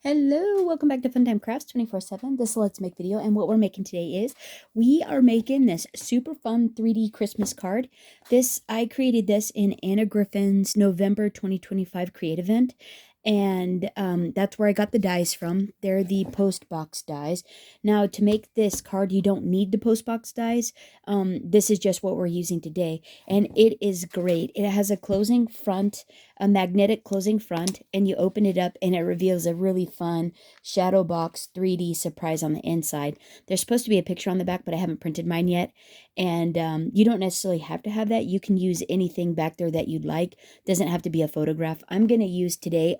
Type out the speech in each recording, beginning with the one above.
Hello, welcome back to Funtime Crafts 24/7. This is a Let's Make video, and what we're making today is we are making this super fun 3D Christmas card. I created this in Anna Griffin's November 2025 create event, and that's where I got the dies from. They're the post box dies. Now, to make this card, you don't need the post box dies. This is just what we're using today, and it is great. It has a closing front, a magnetic closing front, and you open it up and it reveals a really fun shadow box 3D surprise on the inside. There's supposed to be a picture on the back, but I haven't printed mine yet. And you don't necessarily have to have that. You can use anything back there that you'd like. Doesn't have to be a photograph. I'm going to use today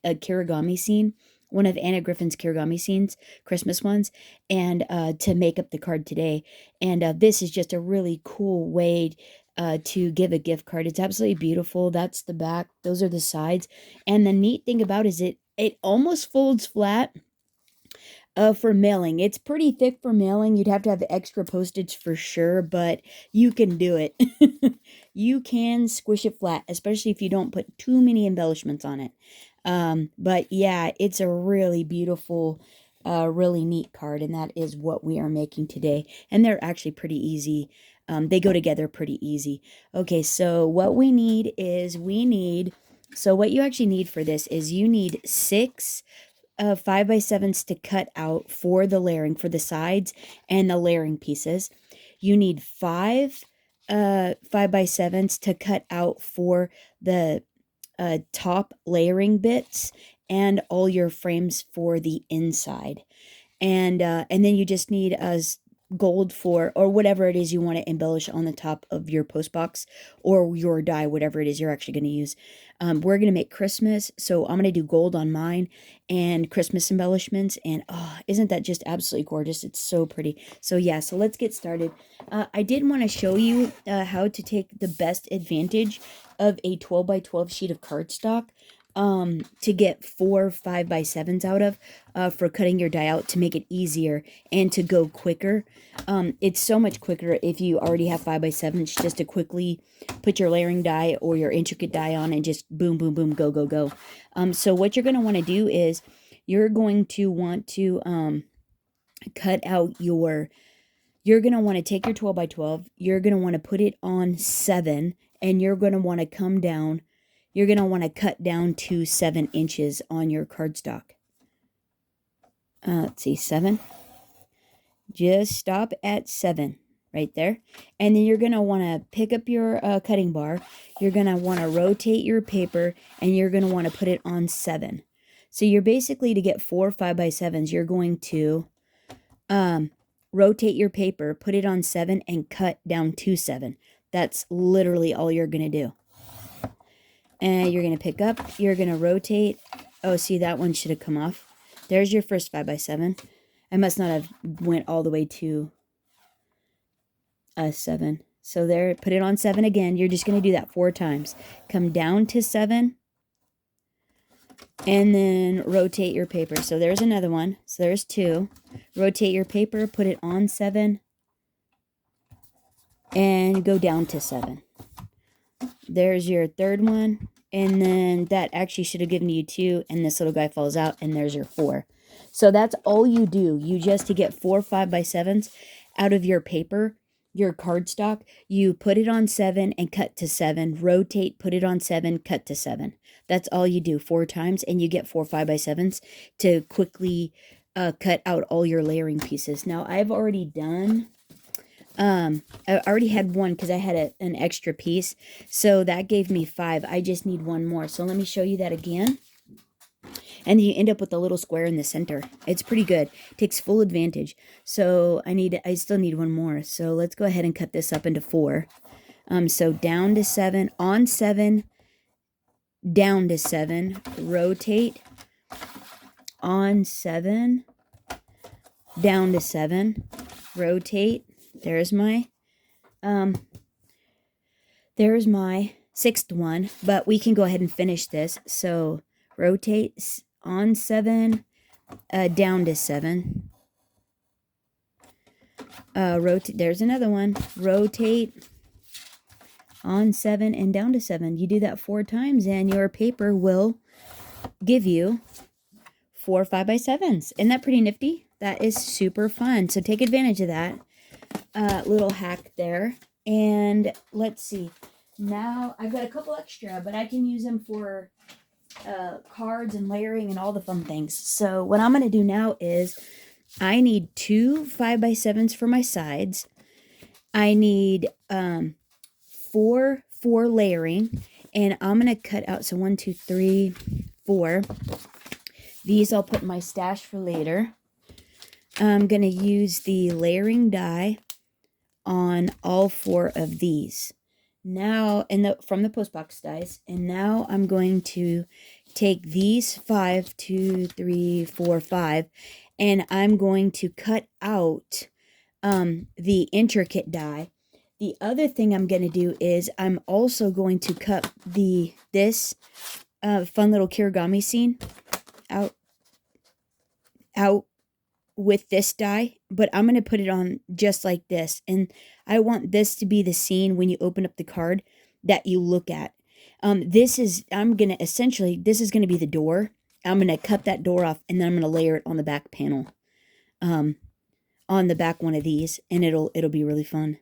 a kirigami scene, one of Anna Griffin's kirigami scenes, Christmas ones, and to make up the card today. And this is just a really cool way to give a gift card. It's absolutely beautiful. That's the back. Those are the sides. And the neat thing about it is it almost folds flat for mailing. It's pretty thick for mailing. You'd have to have extra postage for sure, but you can do it. You can squish it flat, especially if you don't put too many embellishments on it. But yeah, it's a really beautiful, really neat card, and that is what we are making today. And they're actually pretty easy. They go together pretty easy. Okay, so what we need is so what you actually need for this is you need 6 5x7s to cut out for the layering, for the sides and the layering pieces. You need 5 5x7s to cut out for the top layering bits and all your frames for the inside. And then you just need gold for, or whatever it is you want to embellish on the top of your post box or your die, whatever it is you're actually going to use. We're going to make Christmas, so I'm going to do gold on mine and Christmas embellishments, and isn't that just absolutely gorgeous? It's so pretty. So yeah, so let's get started. I did want to show you how to take the best advantage of a 12x12 sheet of cardstock to get 4 5x7s out of for cutting your die out, to make it easier and to go quicker. It's so much quicker if you already have 5x7s, just to quickly put your layering die or your intricate die on and just boom, boom, boom, go, go, go. So what you're going to want to do is you're going to want to cut out you're going to want to take your 12x12, you're going to want to put it on 7, and you're going to want to come down. You're going to want to cut down to 7 inches on your cardstock. Let's see, 7. Just stop at 7 right there. And then you're going to want to pick up your cutting bar. You're going to want to rotate your paper, and you're going to want to put it on 7. So you're basically, to get 4 5x7s, you're going to rotate your paper, put it on 7, and cut down to 7. That's literally all you're going to do. And you're going to pick up, you're going to rotate. Oh, see, that one should have come off. There's your first 5x7. I must not have went all the way to 7. So there, put it on 7 again. You're just going to do that 4 times. Come down to 7. And then rotate your paper. So there's another one. So there's 2. Rotate your paper, put it on 7. And go down to 7. There's your third one, and then that actually should have given you 2, and this little guy falls out, and there's your 4. So that's all you do. You just, to get 4 5x7s out of your paper, your cardstock, you put it on 7 and cut to 7, rotate, put it on 7, cut to 7. That's all you do 4 times, and you get 4 5x7s to quickly cut out all your layering pieces. Now, I've already done... I already had 1 because I had an extra piece, so that gave me 5. I just need 1 more. So let me show you that again. And you end up with a little square in the center. It's pretty good. Takes full advantage. So I still need 1 more. So let's go ahead and cut this up into 4. So down to 7, on 7, down to 7, rotate, on 7, down to 7, rotate. There's my 6th one, but we can go ahead and finish this. So rotate on 7, down to 7. Rotate. There's another one. Rotate on 7 and down to 7. You do that 4 times, and your paper will give you 4 5x7s. Isn't that pretty nifty? That is super fun. So take advantage of that little hack there. And let's see. Now I've got a couple extra, but I can use them for cards and layering and all the fun things. So what I'm going to do now is I need 2 5x7s for my sides. I need 4 layering, and I'm going to cut out, so 1, 2, 3, 4. These I'll put in my stash for later. I'm going to use the layering die on all 4 of these. Now, from the postbox dies, and now I'm going to take these 5, 2, 3, 4, 5, and I'm going to cut out the intricate die. The other thing I'm going to do is I'm also going to cut this fun little kirigami scene out with this die, but I'm going to put it on just like this. And I want this to be the scene when you open up the card that you look at. This is going to be the door. I'm going to cut that door off, and then I'm going to layer it on the back panel. On the back one of these, and it'll be really fun.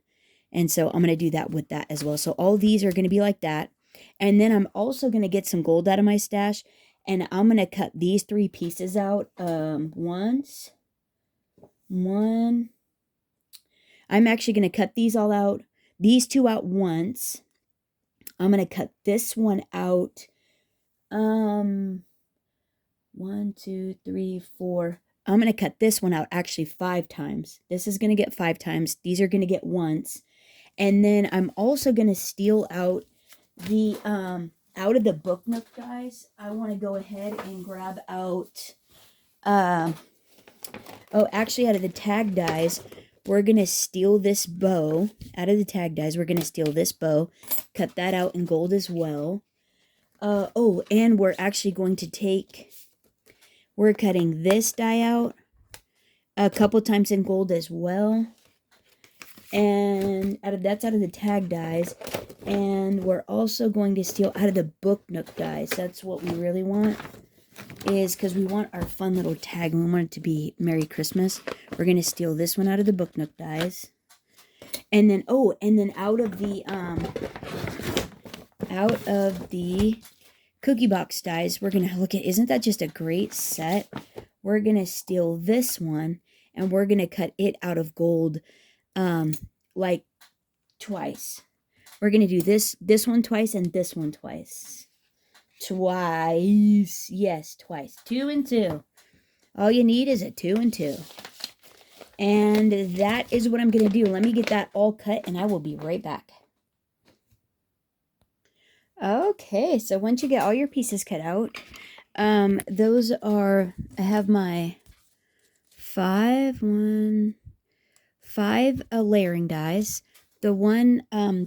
And so I'm going to do that with that as well. So all these are going to be like that. And then I'm also going to get some gold out of my stash, and I'm going to cut these 3 pieces out once. One. I'm actually going to cut these all out. These 2 out once. I'm going to cut this one out. 1, 2, 3, 4. I'm going to cut this one out actually 5 times. This is going to get 5 times. These are going to get once. And then I'm also going to steal out the, out of the book nook, guys. I want to go ahead and grab out, actually out of the tag dies, we're going to steal this bow. Out of the tag dies, we're going to steal this bow. Cut that out in gold as well. And we're actually going to we're cutting this die out a couple times in gold as well. And that's out of the tag dies. And we're also going to steal out of the book nook dies. That's what we really want, is because we want our fun little tag and we want it to be Merry Christmas. We're going to steal this one out of the book nook dies. And then, out of the cookie box dies, we're going to look at, isn't that just a great set? We're going to steal this one, and we're going to cut it out of gold, like twice. We're going to do this one twice and this one twice. Twice. Yes, twice. 2 and 2. All you need is a 2 and 2. And that is what I'm going to do. Let me get that all cut, and I will be right back. Okay, so once you get all your pieces cut out, those are, I have my 5 layering dies. The one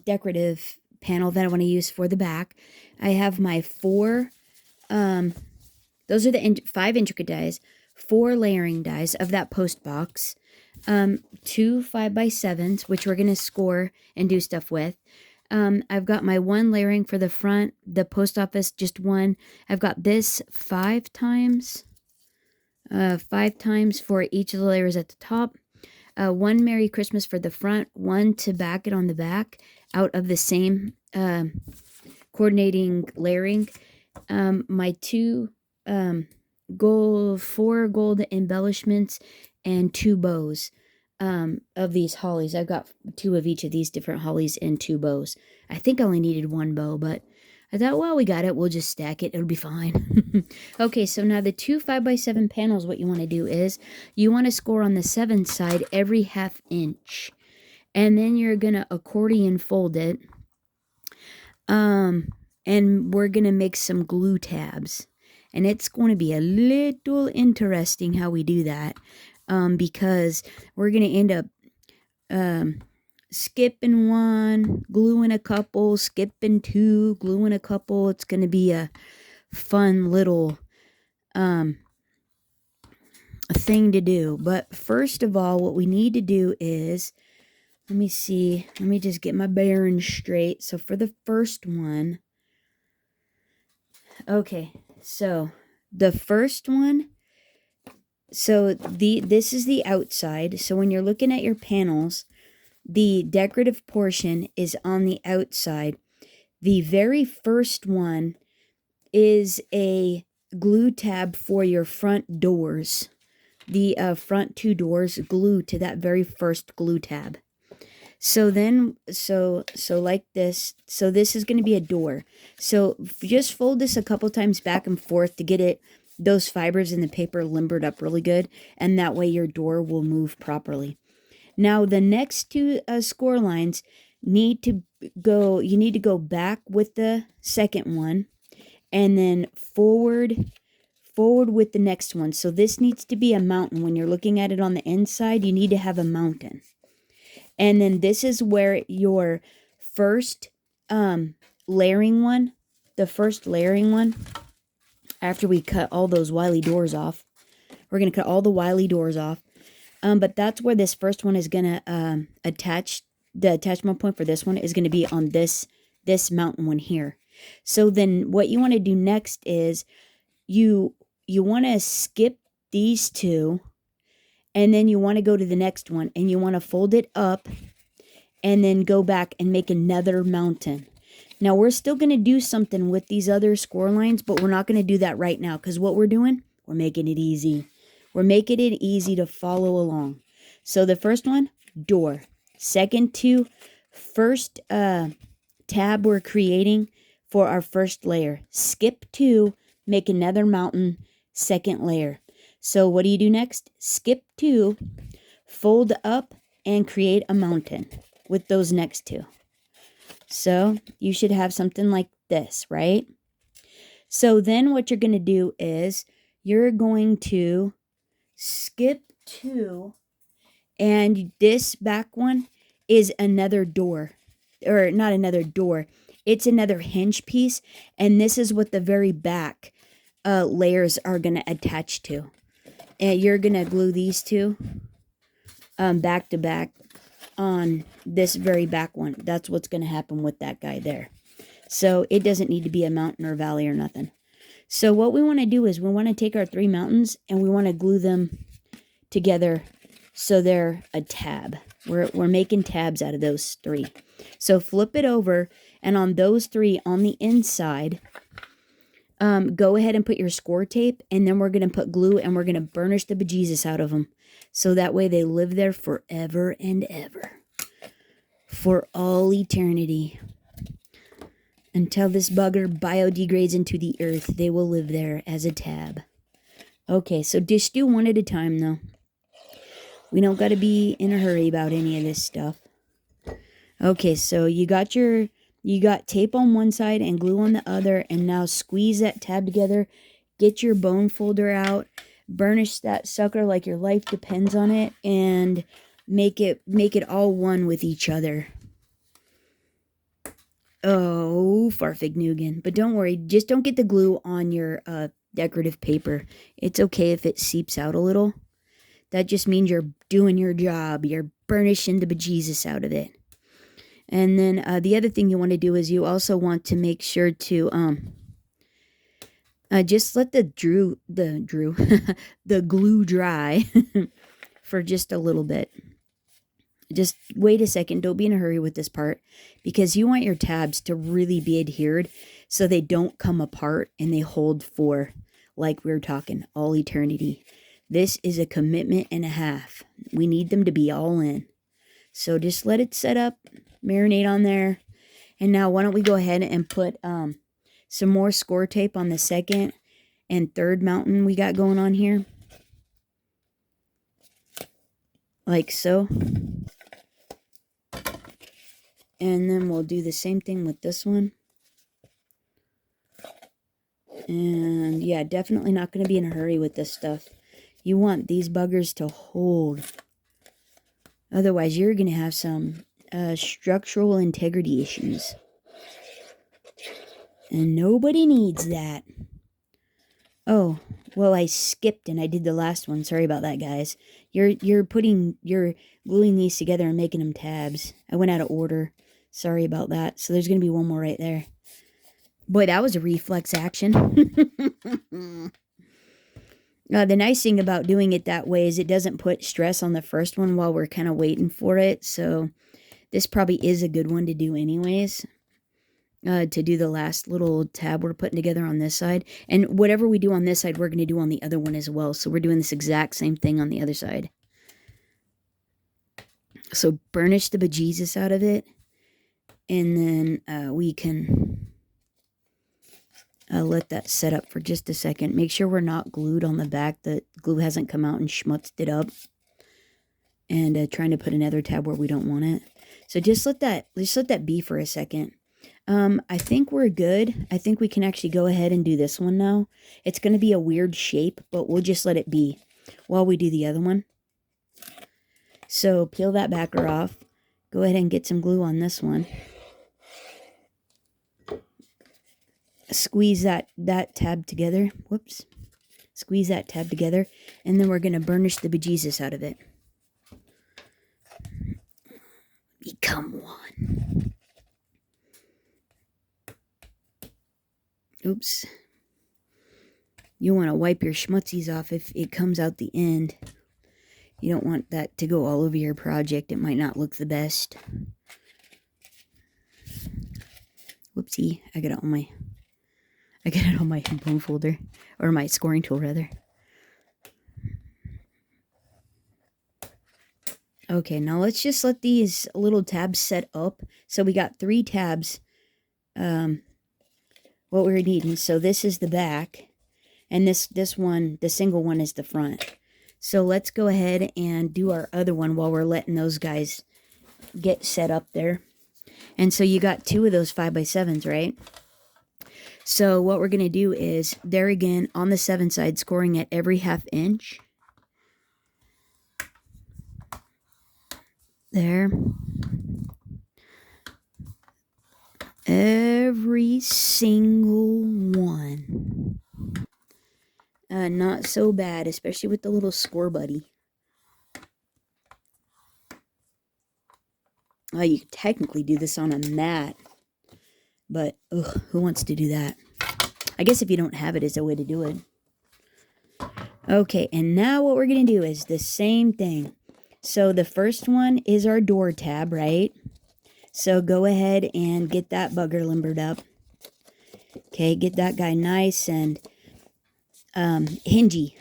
decorative panel that I want to use for the back. I have my 4, those are the 5 intricate dies, 4 layering dies of that post box, 2 5x7s, which we're going to score and do stuff with. I've got my 1 layering for the front, the post office, just 1. I've got this 5 times for each of the layers at the top. 1 Merry Christmas for the front, 1 to back it on the back out of the same coordinating layering. My 2 4 gold embellishments and 2 bows of these hollies. I've got 2 of each of these different hollies and 2 bows. I think I only needed 1 bow, but I thought, well, we got it. We'll just stack it. It'll be fine. Okay, so now the 2 5x7 panels, what you want to do is you want to score on the 7 side every 1/2 inch. And then you're going to accordion fold it. And we're going to make some glue tabs. And it's going to be a little interesting how we do that. Because we're going to end up skipping 1, gluing a couple, skipping 2, gluing a couple. It's going to be a fun little thing to do. But first of all, what we need to do is, let me just get my bearings straight. So for the first one, okay, so the first one, So this is the outside. So when you're looking at your panels, the decorative portion is on the outside. The very first one is a glue tab for your front doors. The front two doors glue to that very first glue tab. So then, so like this. So this is going to be a door. So just fold this a couple times back and forth to get it, those fibers in the paper limbered up really good. And that way your door will move properly. Now the next two score lines need to go, you need to go back with the second one and then forward with the next one. So this needs to be a mountain. When you're looking at it on the inside, you need to have a mountain. And then this is where your first layering one, the first layering one, after we cut all those wily doors off, we're going to cut all the wily doors off. But that's where this first one is going to attach. The attachment point for this one is going to be on this mountain one here. So then what you want to do next is you want to skip these two, and then you want to go to the next one, and you want to fold it up and then go back and make another mountain. Now we're still going to do something with these other score lines, but we're not going to do that right now, because what we're doing, we're making it easy. We're making it easy to follow along. So the first one, door. Second two, first tab we're creating for our first layer. Skip two, make another mountain, second layer. So what do you do next? Skip two, fold up, and create a mountain with those next two. So you should have something like this, right? So then what you're going to do is you're going to skip two, and this back one is another door, or not another door. It's another hinge piece, and this is what the very back layers are going to attach to. And you're going to glue these two back to back on this very back one. That's what's going to happen with that guy there. So it doesn't need to be a mountain or valley or nothing. So what we want to do is we want to take our three mountains and we want to glue them together so they're a tab. We're making tabs out of those three. So flip it over, and on those three on the inside, go ahead and put your score tape, and then we're going to put glue, and we're going to burnish the bejesus out of them. So that way they live there forever and ever. For all eternity. Until this bugger biodegrades into the earth, they will live there as a tab. Okay, so just do one at a time, though. We don't got to be in a hurry about any of this stuff. Okay, so you got tape on one side and glue on the other, and now squeeze that tab together. Get your bone folder out. Burnish that sucker like your life depends on it, and make it all one with each other. Oh, farfignugan. But don't worry, just don't get the glue on your decorative paper. It's okay if it seeps out a little. That just means you're doing your job. You're burnishing the bejesus out of it. And then the other thing you want to do is you also want to make sure to just let the glue dry for just a little bit. Just wait a second. Don't be in a hurry with this part, because you want your tabs to really be adhered so they don't come apart and they hold for, like we were talking, all eternity. This is a commitment and a half. We need them to be all in. So just let it set up, marinate on there. And now why don't we go ahead and put some more score tape on the second and third mountain we got going on here. Like so. And then we'll do the same thing with this one. And yeah, definitely not going to be in a hurry with this stuff. You want these buggers to hold. Otherwise, you're going to have some structural integrity issues. And nobody needs that. Oh, well, I skipped and I did the last one. Sorry about that, guys. You're gluing these together and making them tabs. I went out of order. Sorry about that. So there's going to be one more right there. Boy, that was a reflex action. The nice thing about doing it that way is it doesn't put stress on the first one while we're kind of waiting for it. So this probably is a good one to do anyways. To do the last little tab we're putting together on this side. And whatever we do on this side, we're going to do on the other one as well. So we're doing this exact same thing on the other side. So burnish the bejesus out of it. And then we can let that set up for just a second. Make sure we're not glued on the back. The glue hasn't come out and schmutzed it up. And trying to put another tab where we don't want it. So just let that be for a second. I think we're good. I think we can actually go ahead and do this one now. It's going to be a weird shape, but we'll just let it be while we do the other one. So peel that backer off. Go ahead and get some glue on this one. Squeeze that tab together. Whoops. Squeeze that tab together. And then we're going to burnish the bejesus out of it. Become one. Oops. You want to wipe your schmutzies off if it comes out the end. You don't want that to go all over your project. It might not look the best. Whoopsie. I got it on my bone folder. Or my scoring tool, rather. Okay, now let's just let these little tabs set up. So we got 3 tabs. What we're needing. So this is the back. And this one, the single one, is the front. So let's go ahead and do our other one while we're letting those guys get set up there. And so you got 2 of those 5x7s, right? So what we're going to do is, there again, on the 7 side, scoring at every 1/2 inch. There. Every single one. Not so bad, especially with the little score buddy. You could technically do this on a mat. But, ugh, who wants to do that? I guess if you don't have it, it's a way to do it. Okay, and now what we're going to do is the same thing. So the first one is our door tab, right? So go ahead and get that bugger limbered up. Okay, get that guy nice and hingy.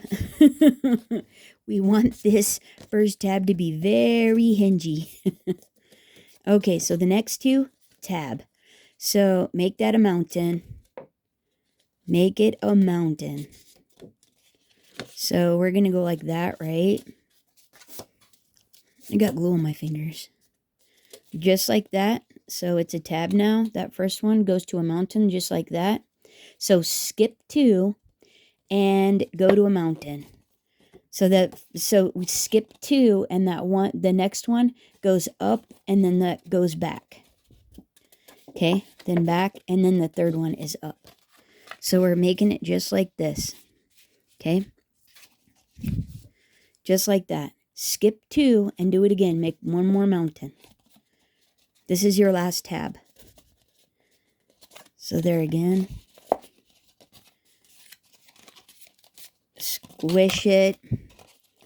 We want this first tab to be very hingy. Okay, so the next 2, tab. So make that a mountain. Make it a mountain. So we're going to go like that, right? I got glue on my fingers. Just like that. So it's a tab now. That first one goes to a mountain just like that. So skip 2 and go to a mountain. So we skip 2 and that one, the next one goes up and then that goes back. Okay, then back and then the third one is up. So we're making it just like this. Okay. Just like that. Skip 2 and do it again. Make one more mountain. This is your last tab. So there again. Squish it.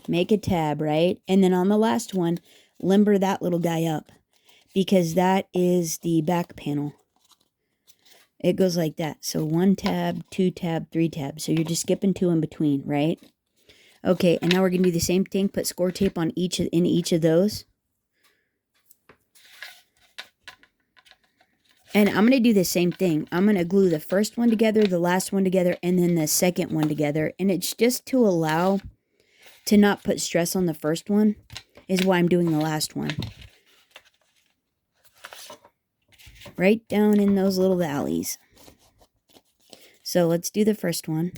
Make a tab, right? And then on the last one, limber that little guy up. Because that is the back panel. It goes like that. So 1 tab, 2 tab, 3 tab. So you're just skipping 2 in between, right? Okay, and now we're going to do the same thing. Put score tape on in each of those. And I'm going to do the same thing. I'm going to glue the first one together, the last one together, and then the second one together. And it's just to allow to not put stress on the first one is why I'm doing the last one. Right down in those little valleys. So let's do the first one.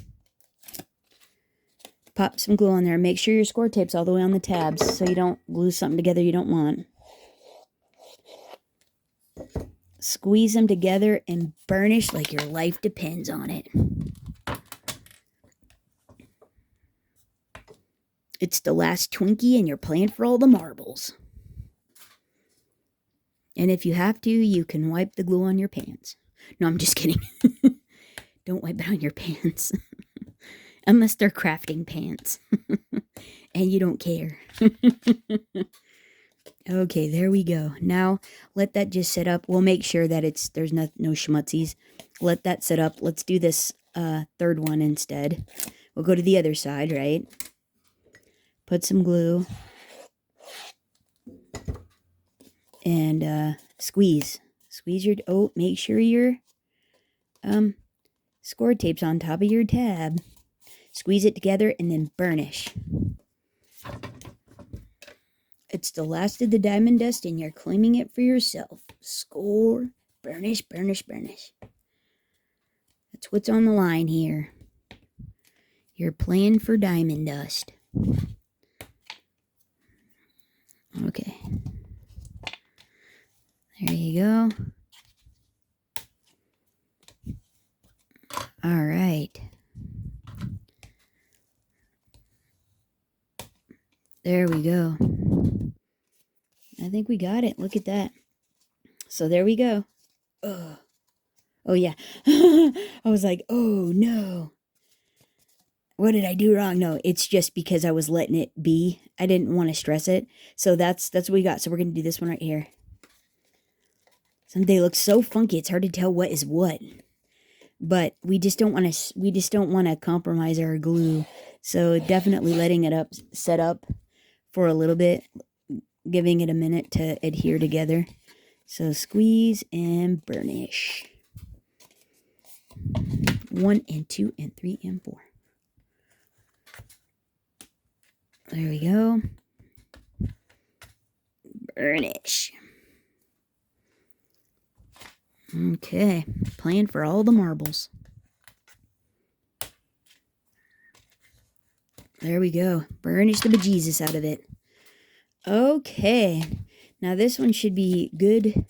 Pop some glue on there. Make sure your score tape's all the way on the tabs so you don't glue something together you don't want. Squeeze them together and burnish like your life depends on it. It's the last Twinkie and you're playing for all the marbles. And if you have to, you can wipe the glue on your pants. No, I'm just kidding. Don't wipe it on your pants. Unless they're crafting pants. And you don't care. Okay, there we go. Now, let that just set up. We'll make sure that there's no schmutzies. Let that set up. Let's do this third one instead. We'll go to the other side, right? Put some glue. And squeeze. Squeeze your... Oh, make sure your score tape's on top of your tab. Squeeze it together and then burnish. It's the last of the diamond dust and you're claiming it for yourself. Score, burnish, burnish, burnish. That's what's on the line here. You're playing for diamond dust. Okay. There you go. All right. There we go. I think we got it. Look at that. So there we go. Ugh. Oh, yeah. I was like, oh, no. What did I do wrong? No, it's just because I was letting it be. I didn't want to stress it. So that's what we got. So we're going to do this one right here. Someday looks so funky. It's hard to tell what is what. But we just don't want to compromise our glue. So definitely letting it set up for a little bit, giving it a minute to adhere together. So squeeze and burnish. 1 and 2 and 3 and 4. There we go. Burnish. Okay, playing for all the marbles. There we go. Burnish the bejesus out of it. Okay, now this one should be good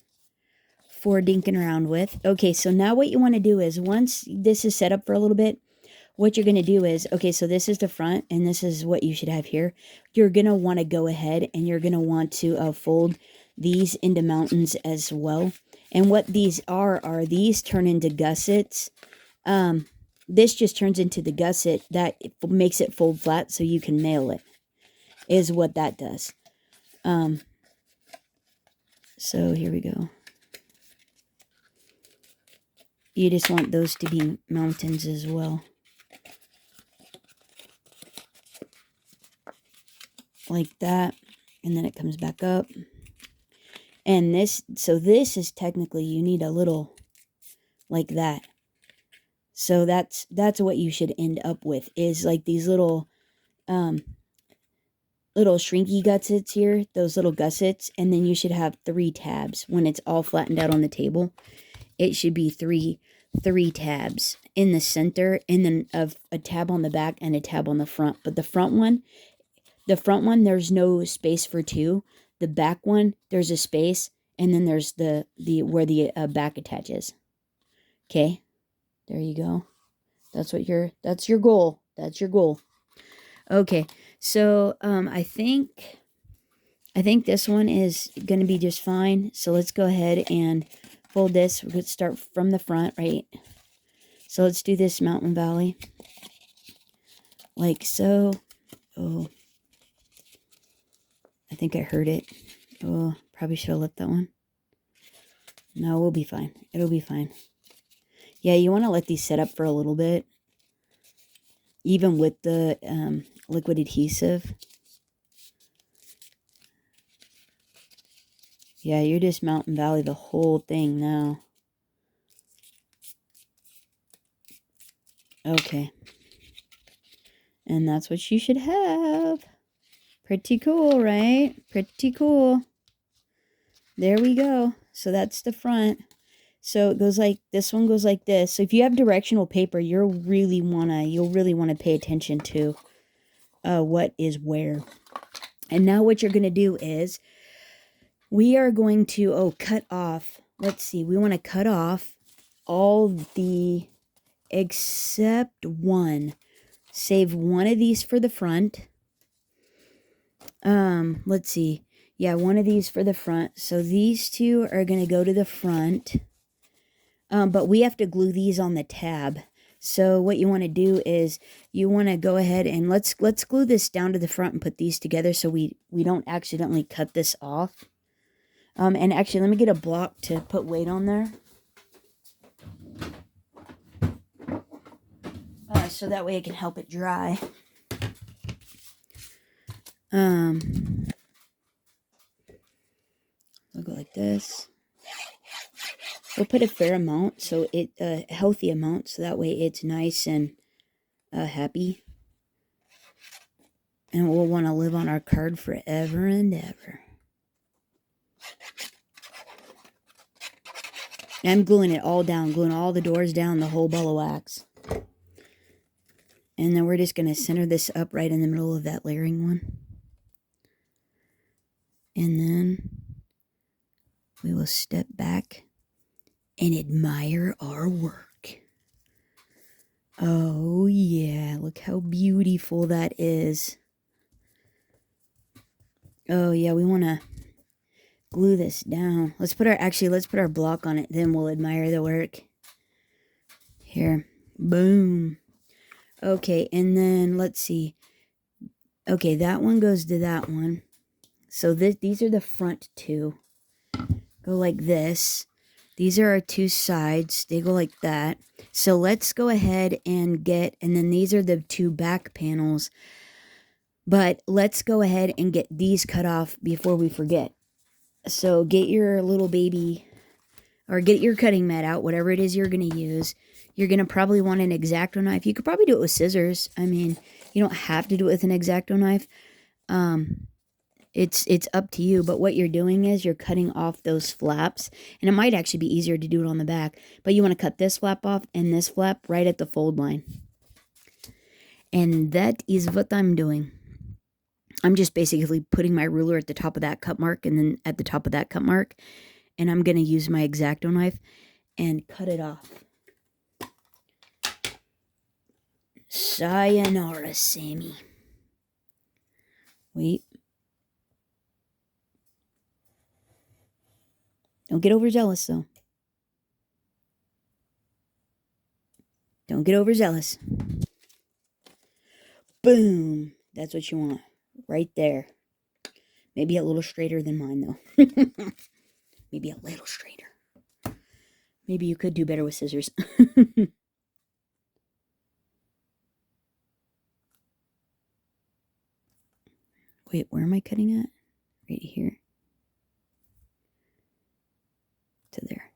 for dinking around with. Okay, so now what you want to do is, once this is set up for a little bit, what you're going to do is, okay, so this is the front, and this is what you should have here. You're going to want to go ahead, and you're going to want to fold these into mountains as well. And what these are these turn into gussets. This just turns into the gusset that makes it fold flat so you can mail it, is what that does. So here we go. You just want those to be mountains as well. Like that. And then it comes back up. And this is technically, you need a little like that. So that's what you should end up with, is like these little shrinky gussets here, those little gussets, and then you should have 3 tabs. When it's all flattened out on the table, it should be three tabs in the center, and then a tab on the back and a tab on the front. But the front one, there's no space for 2. The back one, there's a space, and then there's the where the back attaches. Okay, there you go. That's your goal. That's your goal. Okay, so I think this one is going to be just fine. So let's go ahead and fold this. We're going to start from the front, right? So let's do this mountain valley. Like so. Oh, I think I heard it. Oh, probably should have left that one. No, we'll be fine. It'll be fine. Yeah, you want to let these set up for a little bit. Even with the liquid adhesive. Yeah, you're just Mountain Valley the whole thing now. Okay. And that's what you should have. Pretty cool, right? Pretty cool. There we go. So that's the front. So it goes like, this one goes like this. So if you have directional paper, you'll really want to pay attention to what is where. And now what you're going to do is, we are going to, cut off, let's see, we want to cut off all the, except one. Save one of these for the front. Let's see. Yeah, one of these for the front. So these 2 are going to go to the front. But we have to glue these on the tab. So what you want to do is you want to go ahead and let's glue this down to the front and put these together so we don't accidentally cut this off. And actually, let me get a block to put weight on there. So that way I can help it dry. I'll go like this. We'll put a fair amount, so a healthy amount, so that way it's nice and happy. And we'll want to live on our card forever and ever. And I'm gluing it all down, gluing all the doors down, the whole ball of wax. And then we're just going to center this up right in the middle of that layering one. And then we will step back and admire our work. Oh yeah, look how beautiful that is. Oh yeah, we want to glue this down. Let's put our block on it, then we'll admire the work. Here, boom. Okay, and then let's see. Okay, that one goes to that one. So these are the front two. Go like this. These are our two sides. They go like that. So let's go ahead and then these are the two back panels. But let's go ahead and get these cut off before we forget. So get your little baby, or get your cutting mat out, whatever it is you're going to use. You're going to probably want an X-Acto knife. You could probably do it with scissors. I mean, you don't have to do it with an X-Acto knife. It's up to you, but what you're doing is you're cutting off those flaps, and it might actually be easier to do it on the back, but you want to cut this flap off and this flap right at the fold line. And that is what I'm doing. I'm just basically putting my ruler at the top of that cut mark and then at the top of that cut mark, and I'm going to use my X-Acto knife and cut it off. Sayonara, Sammy. Wait. Don't get overzealous, though. Don't get overzealous. Boom. That's what you want. Right there. Maybe a little straighter than mine, though. Maybe a little straighter. Maybe you could do better with scissors. Wait, where am I cutting at? Right here. To there.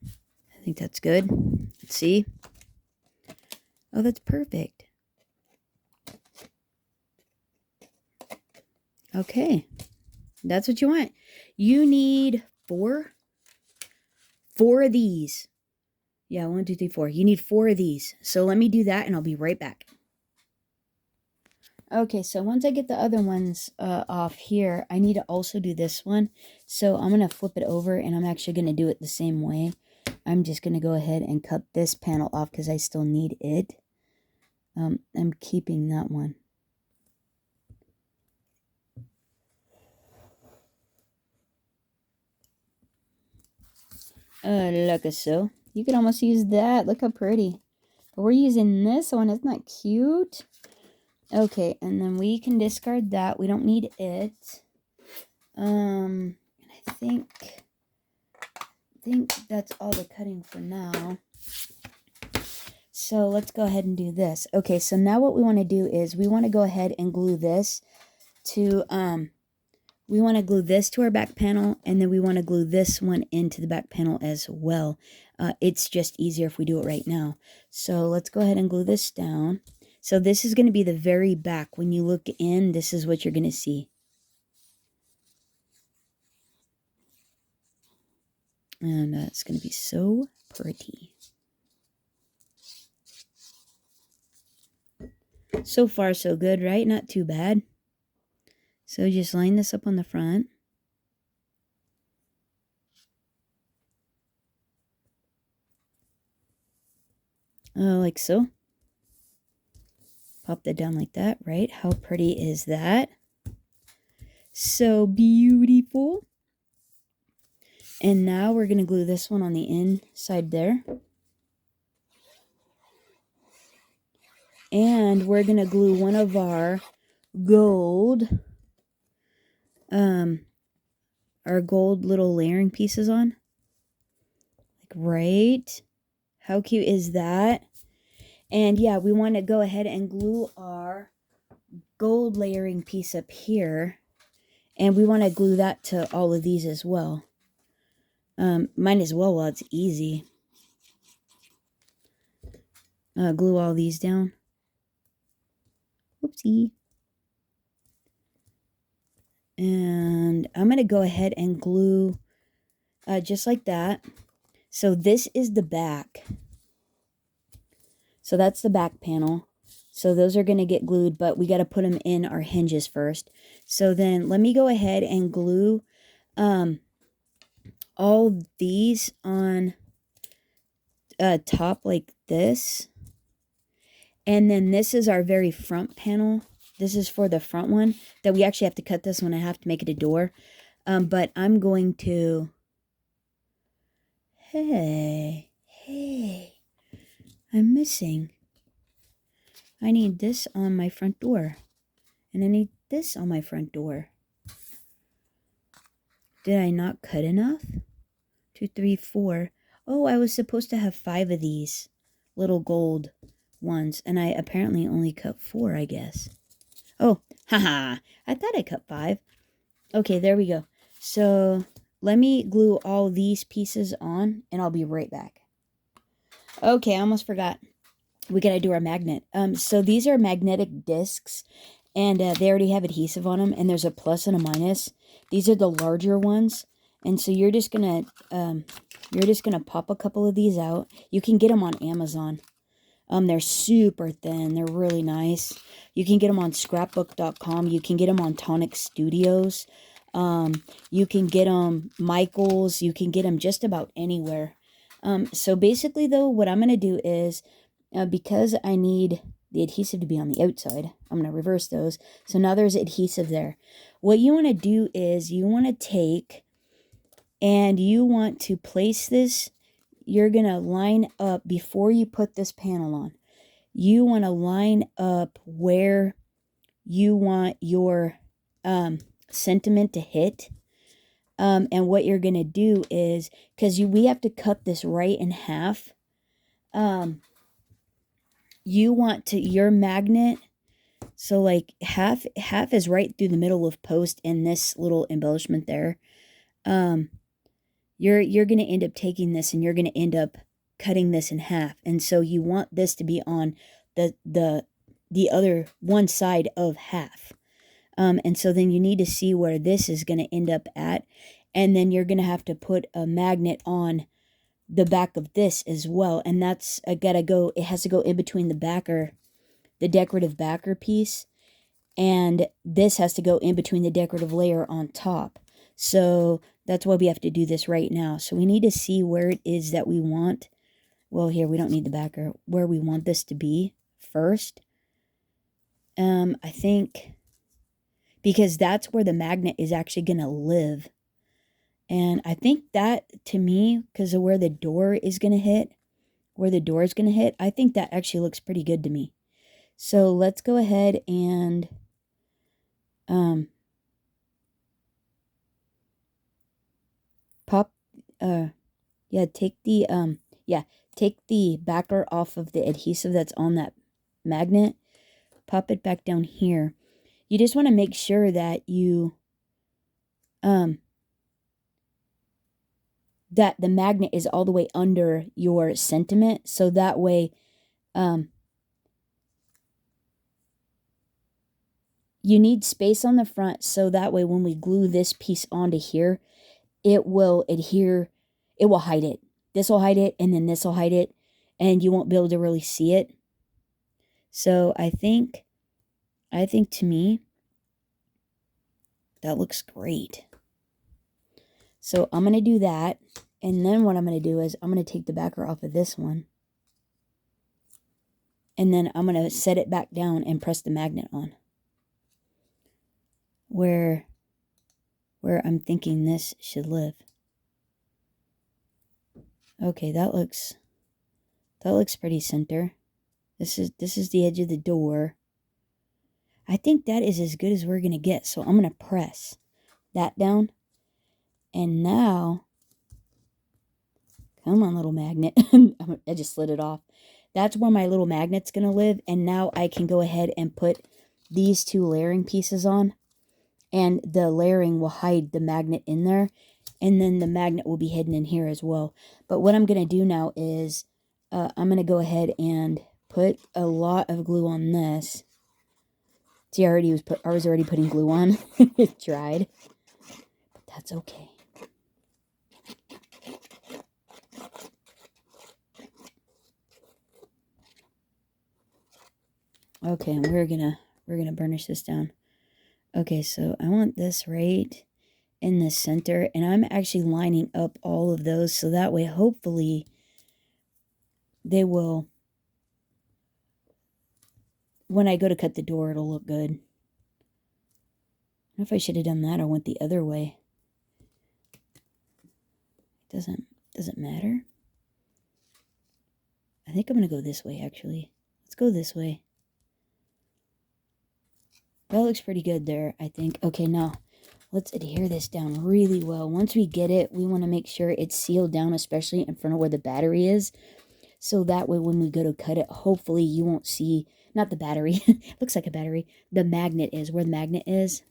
I think that's good. Let's see. Oh, that's perfect. Okay. That's what you want. You need four of these. Yeah, 1, 2, 3, 4. You need 4 of these. So let me do that and I'll be right back. Okay, so once I get the other ones off here, I need to also do this one. So I'm going to flip it over, and I'm actually going to do it the same way. I'm just going to go ahead and cut this panel off because I still need it. I'm keeping that one. Look so. You could almost use that. Look how pretty. But we're using this one. Isn't that cute? Okay, and then we can discard that. We don't need it. And I think that's all the cutting for now. So let's go ahead and do this. Okay, so now what we want to do is we want to go ahead and glue this to we want to glue this to our back panel, and then we want to glue this one into the back panel as well. It's just easier if we do it right now. So let's go ahead and glue this down. So this is going to be the very back. When you look in, this is what you're going to see. And it's going to be so pretty. So far, so good, right? Not too bad. So just line this up on the front. Like so. Pop that down like that, right? How pretty is that? So beautiful. And now we're going to glue this one on the inside there. And we're going to glue one of our gold, little layering pieces on. Like right. How cute is that? And yeah, we want to go ahead and glue our gold layering piece up here. And we want to glue that to all of these as well. Might as well while it's easy. Glue all these down. Whoopsie. And I'm going to go ahead and glue just like that. So this is the back. So that's the back panel. So those are going to get glued, but we got to put them in our hinges first. So then let me go ahead and glue all these on top like this. And then this is our very front panel. This is for the front one that we actually have to cut this one. I have to make it a door. But I'm going to... Hey, I'm missing. I need this on my front door. And I need this on my front door. Did I not cut enough? 2, 3, 4. Oh, I was supposed to have 5 of these little gold ones. And I apparently only cut 4, I guess. Oh, haha. I thought I cut 5. Okay, there we go. So let me glue all these pieces on and I'll be right back. Okay, I almost forgot. We gotta do our magnet. So these are magnetic discs, and they already have adhesive on them, and there's a plus and a minus. These are the larger ones, and so you're just gonna pop a couple of these out. You can get them on Amazon. They're super thin. They're really nice. You can get them on scrapbook.com. You can get them on Tonic Studios. You can get them Michaels. You can get them just about anywhere. So basically, though, what I'm gonna do is, because I need the adhesive to be on the outside, I'm going to reverse those. So now there's adhesive there. What you want to do is you want to take and you want to place this. You're going to line up before you put this panel on. You want to line up where you want your sentiment to hit. And what you're going to do is, because we have to cut this right in half. You want to, your magnet, so like half is right through the middle of post and this little embellishment there. You're going to end up taking this and you're going to end up cutting this in half. And so you want this to be on the other one side of half. And so then you need to see where this is going to end up at. And then you're going to have to put a magnet on the back of this as well, and that's it has to go in between the decorative backer piece, and this has to go in between the decorative layer on top. So that's why we have to do this right now. So we need to see where it is that we want, well, here we don't need the backer, where we want this to be first. I think because that's where the magnet is actually going to live. And I think that, to me, because of where the door is going to hit, I think that actually looks pretty good to me. So let's go ahead and take the backer off of the adhesive that's on that magnet. Pop it back down here. You just want to make sure that you that the magnet is all the way under your sentiment, so that way you need space on the front, so that way when we glue this piece onto here, it will adhere, it will hide it. This will hide it, and then this will hide it, and you won't be able to really see it. So I think to me, that looks great. So I'm going to do that. And then what I'm going to do is I'm going to take the backer off of this one. And then I'm going to set it back down and press the magnet on. Where I'm thinking this should live. Okay, that looks pretty center. This is the edge of the door. I think that is as good as we're going to get. So I'm going to press that down. And now, come on, little magnet. I just slid it off. That's where my little magnet's going to live. And now I can go ahead and put these two layering pieces on. And the layering will hide the magnet in there. And then the magnet will be hidden in here as well. But what I'm going to do now is I'm going to go ahead and put a lot of glue on this. See, I was already putting glue on. It dried. But that's okay. Okay, and we're gonna burnish this down. Okay, so I want this right in the center, and I'm actually lining up all of those so that way hopefully they will, when I go to cut the door, it'll look good. I don't know if I should have done that or went the other way. It doesn't matter. I think I'm gonna go this way actually. Let's go this way. That looks pretty good there, I think. Okay, now let's adhere this down really well. Once we get it, we want to make sure it's sealed down, especially in front of where the battery is. So that way when we go to cut it, hopefully you won't see, not the battery, looks like a battery, the magnet is, where the magnet is.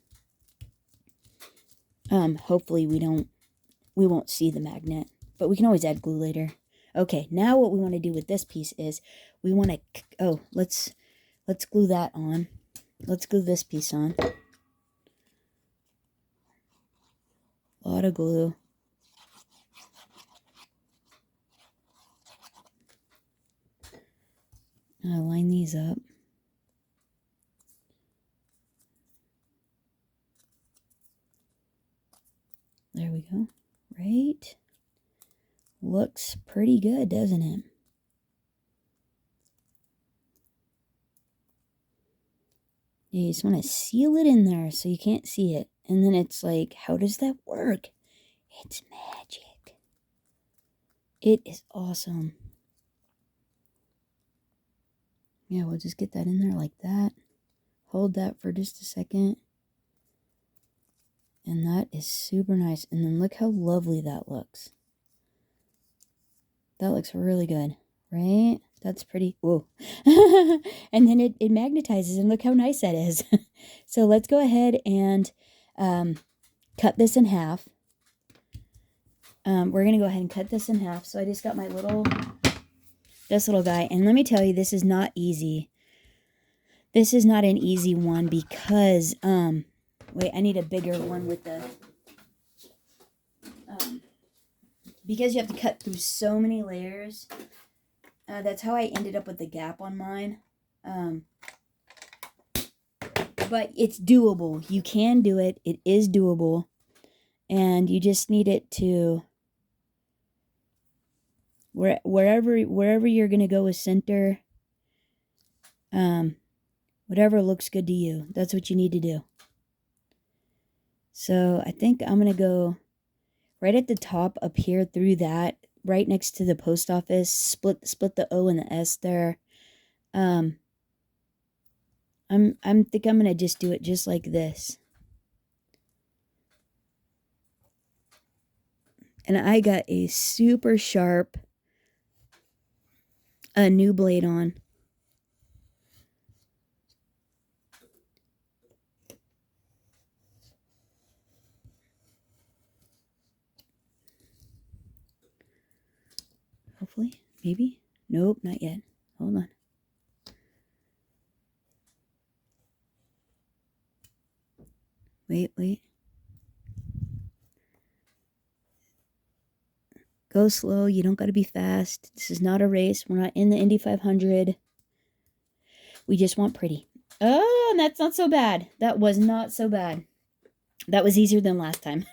Hopefully we won't see the magnet, but we can always add glue later. Okay, now what we want to do with this piece is we want to, let's glue that on. Let's glue this piece on. A lot of glue. I'll line these up. There we go. Right? Looks pretty good, doesn't it? You just want to seal it in there so you can't see it. And then it's like, how does that work? It's magic. It is awesome. Yeah, we'll just get that in there like that. Hold that for just a second. And that is super nice. And then look how lovely that looks. That looks really good, right? That's pretty, whoa. And then it magnetizes, and look how nice that is. So let's go ahead and cut this in half. We're going to go ahead and cut this in half. So I just got my this little guy. And let me tell you, this is not easy. This is not an easy one because, wait, I need a bigger one with the, because you have to cut through so many layers. That's how I ended up with the gap on mine. But it's doable. You can do it. It is doable. And you just need it to, wherever you're going to go with center, whatever looks good to you, that's what you need to do. So I think I'm going to go right at the top up here through that, right next to the post office, split the O and the S there. I think I'm going to just do it just like this. And I got a super sharp new blade on. Hopefully, maybe. Nope, not yet. Hold on. Wait. Go slow. You don't got to be fast. This is not a race. We're not in the Indy 500. We just want pretty. Oh, and that's not so bad. That was not so bad. That was easier than last time.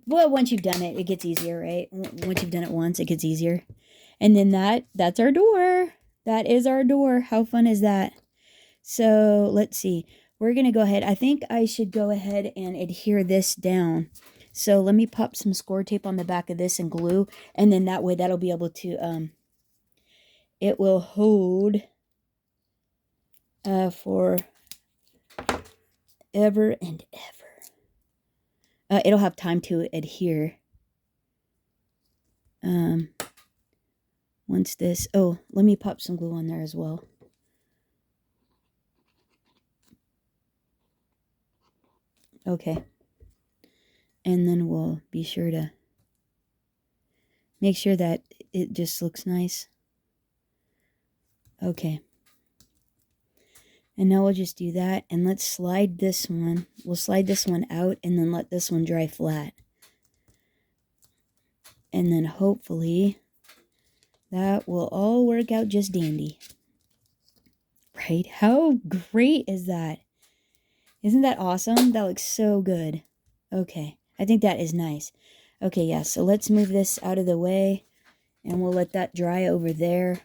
Well, once you've done it, it gets easier, right? Once you've done it once, it gets easier. And then that's our door. That is our door. How fun is that? So let's see. We're going to go ahead. I think I should go ahead and adhere this down. So let me pop some score tape on the back of this and glue. And then that way that'll be able to it will hold for ever and ever. It'll have time to adhere. Once this, oh, let me pop some glue on there as well. Okay. And then we'll be sure to make sure that it just looks nice. Okay. And now we'll just do that, and let's slide this one. We'll slide this one out and then let this one dry flat. And then hopefully that will all work out just dandy. Right? How great is that? Isn't that awesome? That looks so good. Okay. I think that is nice. Okay, yeah, so let's move this out of the way, and we'll let that dry over there.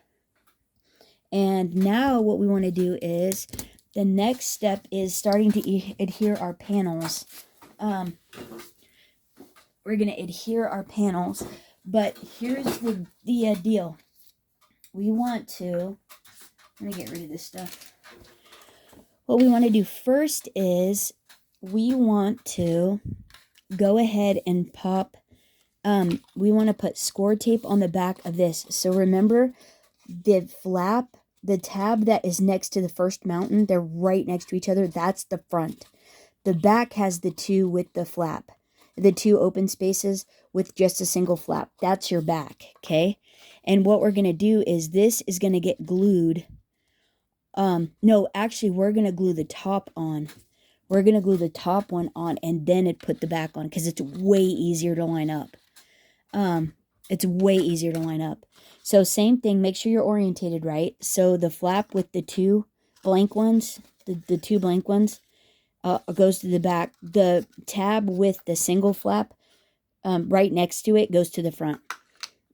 And now what we want to do is, the next step is starting to adhere our panels. We're going to adhere our panels, but here's the deal. We want to, let me get rid of this stuff. What we want to do first is we want to go ahead and pop, we want to put score tape on the back of this. So remember the flap, the tab that is next to the first mountain, they're right next to each other. That's the front. The back has the two with the flap, the two open spaces with just a single flap. That's your back, okay? And what we're going to do is this is going to get glued. No, actually, we're going to glue the top on. We're going to glue the top one on and then put the back on because it's way easier to line up. It's way easier to line up. So same thing, make sure you're orientated right. So the flap with the two blank ones, the two blank ones, goes to the back. The tab with the single flap right next to it goes to the front.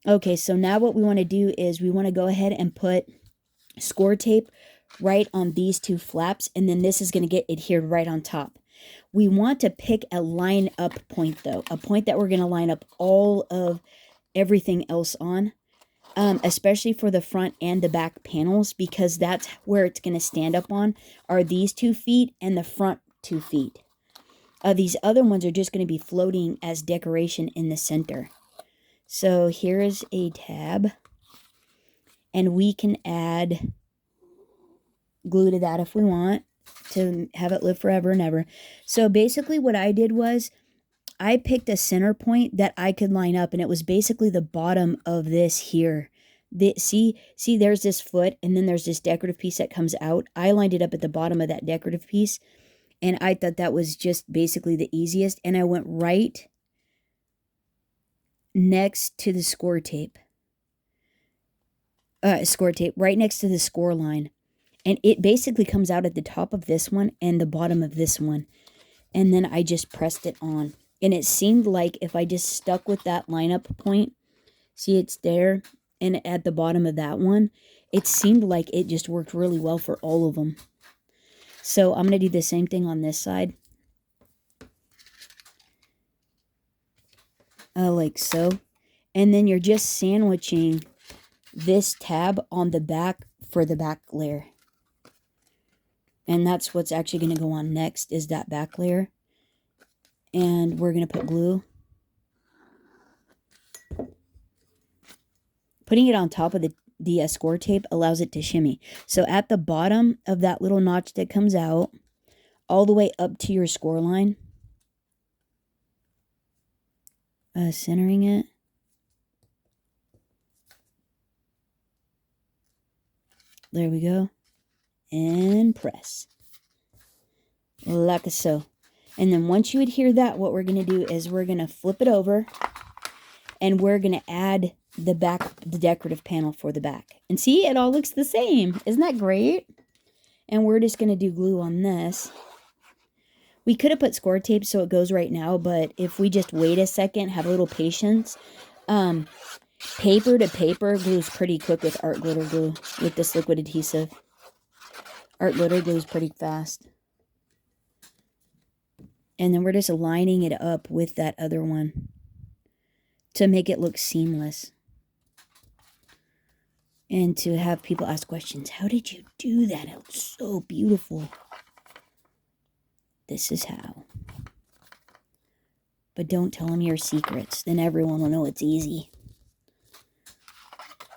Okay, so now what we want to do is we want to go ahead and put score tape right on these two flaps, and then this is going to get adhered right on top. We want to pick a line up point though, a point that we're going to line up all of everything else on. Especially for the front and the back panels, because that's where it's going to stand up on, are these 2 feet and the front 2 feet. These other ones are just going to be floating as decoration in the center. So here's a tab, and we can add glue to that if we want to have it live forever and ever. So basically what I did was I picked a center point that I could line up, and it was basically the bottom of this here. See, there's this foot, and then there's this decorative piece that comes out. I lined it up at the bottom of that decorative piece, and I thought that was just basically the easiest, and I went right next to the score tape. Right next to the score line. And it basically comes out at the top of this one and the bottom of this one. And then I just pressed it on. And it seemed like if I just stuck with that lineup point, see it's there, and at the bottom of that one, it seemed like it just worked really well for all of them. So I'm going to do the same thing on this side. Like so. And then you're just sandwiching this tab on the back for the back layer. And that's what's actually going to go on next, is that back layer. And we're going to put glue. Putting it on top of the score tape allows it to shimmy. So at the bottom of that little notch that comes out, all the way up to your score line, centering it. There we go. And press. Like so. And then once you adhere that, what we're going to do is we're going to flip it over, and we're going to add the decorative panel for the back. And see, it all looks the same. Isn't that great? And we're just going to do glue on this. We could have put score tape so it goes right now, but if we just wait a second, have a little patience, paper to paper glues pretty quick with art glitter glue, with this liquid adhesive. Art glitter glues pretty fast. And then we're just lining it up with that other one to make it look seamless. and to have people ask questions. How did you do that? It looks so beautiful. This is how. But don't tell them your secrets. Then everyone will know it's easy.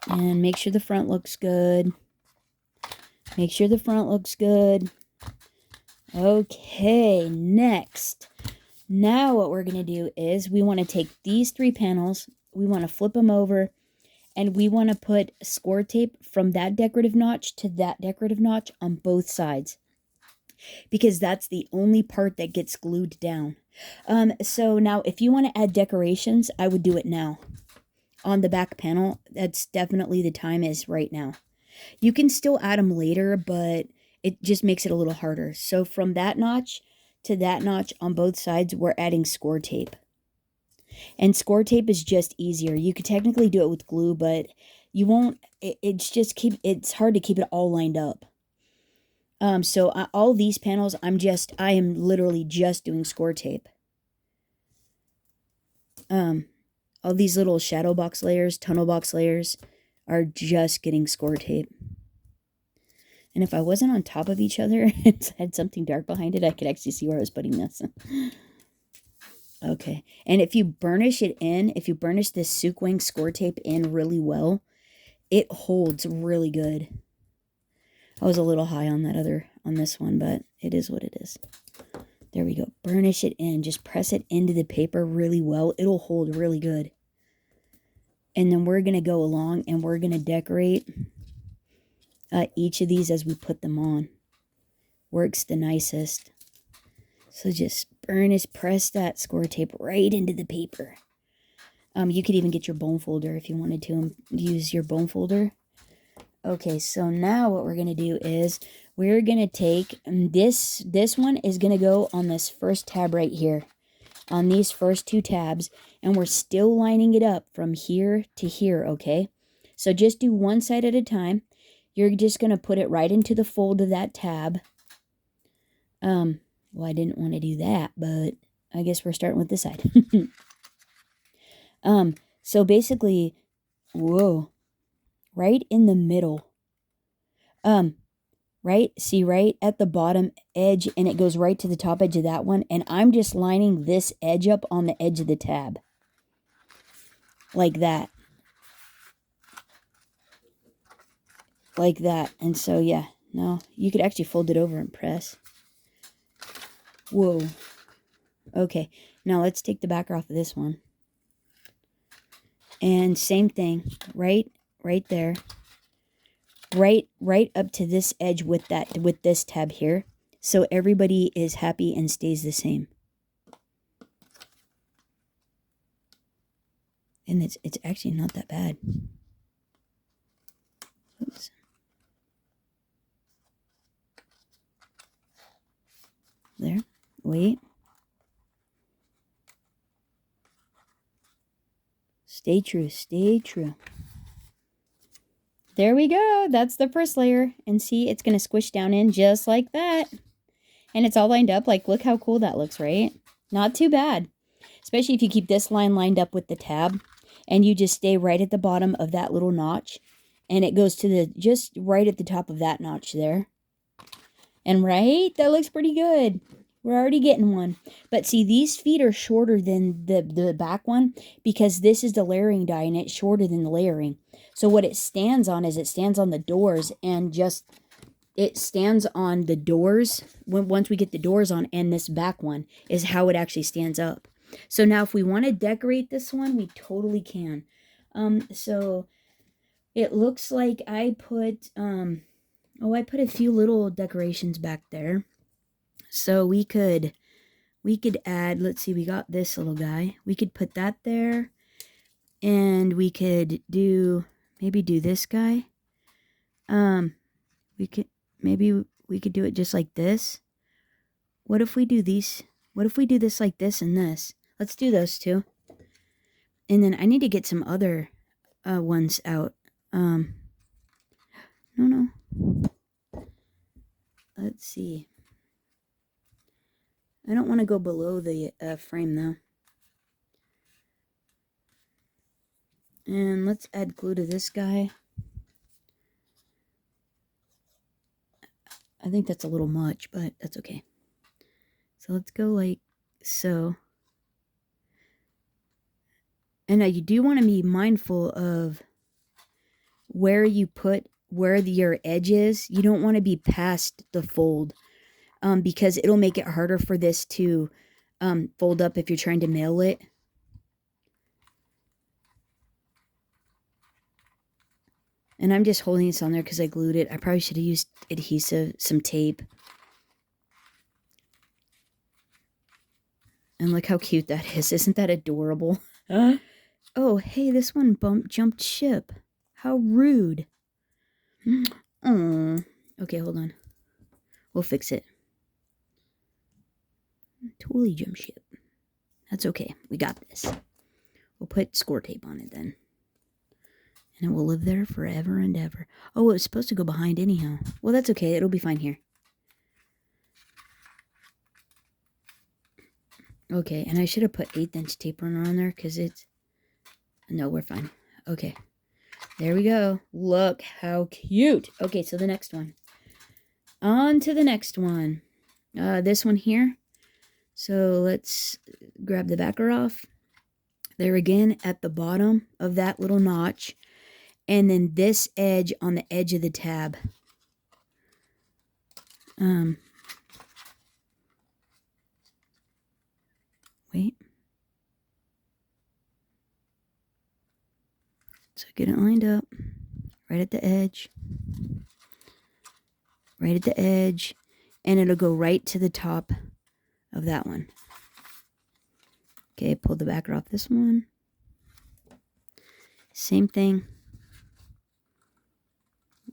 And make sure the front looks good. Make sure the front looks good. Okay, next. Now what we're going to do is we want to take these 3 panels. We want to flip them over. And we want to put score tape from that decorative notch to that decorative notch on both sides. Because that's the only part that gets glued down. So now if you want to add decorations, I would do it now. On the back panel, that's definitely the time is right now. You can still add them later, but it just makes it a little harder. So from that notch to that notch on both sides, we're adding score tape. And score tape is just easier. You could technically do it with glue, but you won't. It's hard to keep it all lined up. So all these panels, I am literally just doing score tape. All these little shadow box layers, tunnel box layers are just getting score tape. And if I wasn't on top of each other and had something dark behind it, I could actually see where I was putting this. Okay. And if you burnish it in, if you burnish this Sukwang score tape in really well, it holds really good. I was a little high on this one, but it is what it is. There we go. Burnish it in. Just press it into the paper really well. It'll hold really good. And then we're going to go along and we're going to decorate each of these as we put them on. Works the nicest. So just press that score tape right into the paper. You could even get your bone folder if you wanted to use your bone folder. Okay, so now what we're going to do is we're going to take this one is going to go on this first tab right here. On these first 2 tabs, and we're still lining it up from here to here, okay? So just do one side at a time. You're just going to put it right into the fold of that tab. Well, I didn't want to do that, but I guess we're starting with this side. So basically, whoa, right in the middle. Right at the bottom edge, and it goes right to the top edge of that one, and I'm just lining this edge up on the edge of the tab. Like that. Like that. And so, yeah. No, you could actually fold it over and press. Whoa. Okay. Now, let's take the backer off of this one. And same thing. Right there. Right up to this edge with this tab here. So everybody is happy and stays the same. And it's actually not that bad. Oops. There. Wait. Stay true. Stay true. There we go. That's the first layer. And see, it's going to squish down in just like that. And it's all lined up. Like, look how cool that looks, right? Not too bad. Especially if you keep this line lined up with the tab. And you just stay right at the bottom of that little notch. And it goes to just right at the top of that notch there. And right, that looks pretty good. We're already getting one. But see, these feet are shorter than the back one because this is the layering die and it's shorter than the layering. So what it stands on is it stands on the doors and just, it stands on the doors. Once we get the doors on, and this back one is how it actually stands up. So now if we want to decorate this one, we totally can. So it looks like I put, I put a few little decorations back there. So we could add, let's see, we got this little guy. We could put that there. And we could maybe do this guy. Maybe we could do it just like this. What if we do these? What if we do this like this and this? Let's do those two. And then I need to get some other ones out. No. Let's see. I don't want to go below the frame though. And let's add glue to this guy. I think that's a little much, but that's okay. So let's go like so. And now you do want to be mindful of where you put your edge is. You don't want to be past the fold, because it'll make it harder for this to fold up if you're trying to mail it. And I'm just holding this on there because I glued it. I probably should have used adhesive, some tape. And look how cute that is. Isn't that adorable? Oh, hey, this one jumped ship. How rude. Oh. Okay, hold on. We'll fix it. Totally jumped ship. That's okay. We got this. We'll put score tape on it then. And it will live there forever and ever. Oh, it was supposed to go behind anyhow. Well, that's okay. It'll be fine here. Okay, and I should have put 1/8 inch tape runner on there because it's... No, we're fine. Okay. There we go. Look how cute. Okay, so the next one. On to the next one. This one here. So let's grab the backer off. There again at the bottom of that little notch. And then this edge on the edge of the tab. Wait. So get it lined up. Right at the edge. Right at the edge. And it'll go right to the top of that one. Okay, pull the backer off this one. Same thing.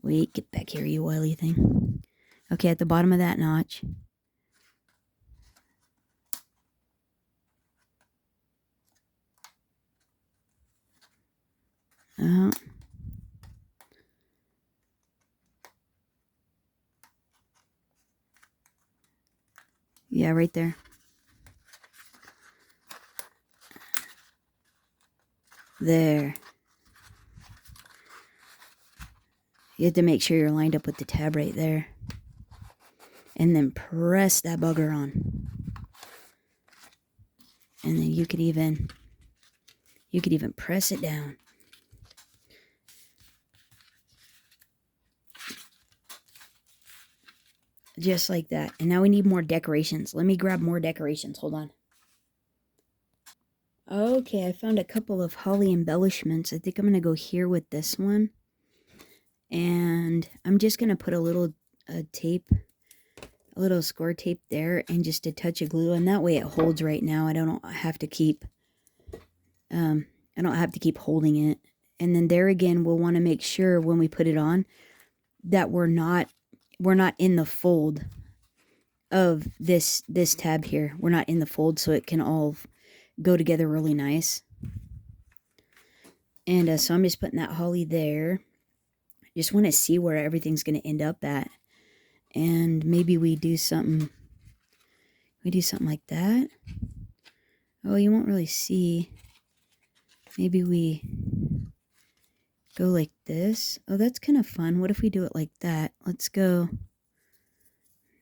Wait, get back here, you wily thing. Okay, at the bottom of that notch. Yeah, right there. There. You have to make sure you're lined up with the tab right there. And then press that bugger on. And then you could even press it down. Just like that. And now we need more decorations. Let me grab more decorations. Hold on. Okay, I found a couple of holly embellishments. I think I'm going to go here with this one. And I'm just going to put a little tape, a little score tape there, and just a touch of glue. And that way it holds right now. I don't have to keep holding it. And then there again, we'll want to make sure when we put it on that we're not in the fold of this tab here. We're not in the fold, so it can all go together really nice. And so I'm just putting that holly there. Just want to see where everything's going to end up at. And maybe we do something like that. Oh, you won't really see. Maybe we go like this. Oh, that's kind of fun. What if we do it like that? Let's go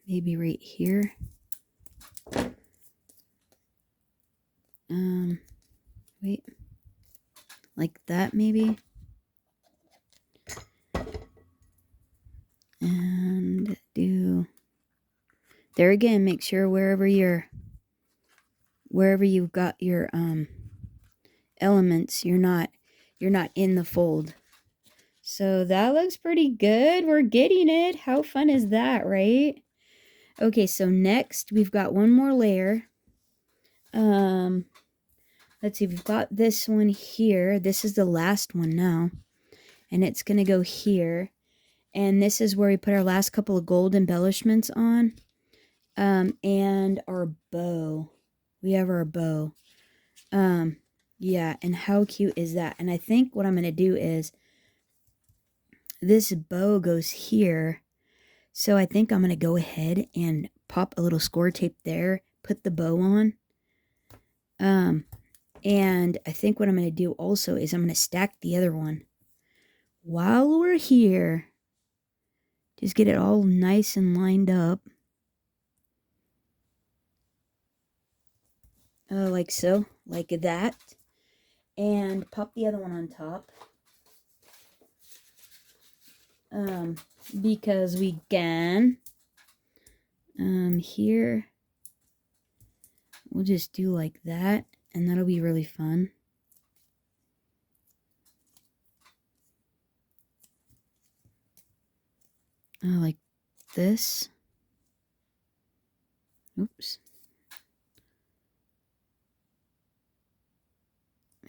maybe right here. Wait. Like that maybe. And do there again, make sure wherever you've got your elements, you're not in the fold. So that looks pretty good. We're getting it. How fun is that, right? Okay, so next we've got one more layer. Let's see, we've got this one here. This is the last one now. And it's going to go here. And this is where we put our last couple of gold embellishments on. And our bow. We have our bow. Yeah, and how cute is that? And I think what I'm going to do is this bow goes here. So I think I'm going to go ahead and pop a little score tape there, put the bow on. And I think what I'm going to do also is I'm going to stack the other one. While we're here, Just get it all nice and lined up. Like so. Like that. And pop the other one on top. Because we can. Here. We'll just do like that. And that'll be really fun. Like this. Oops.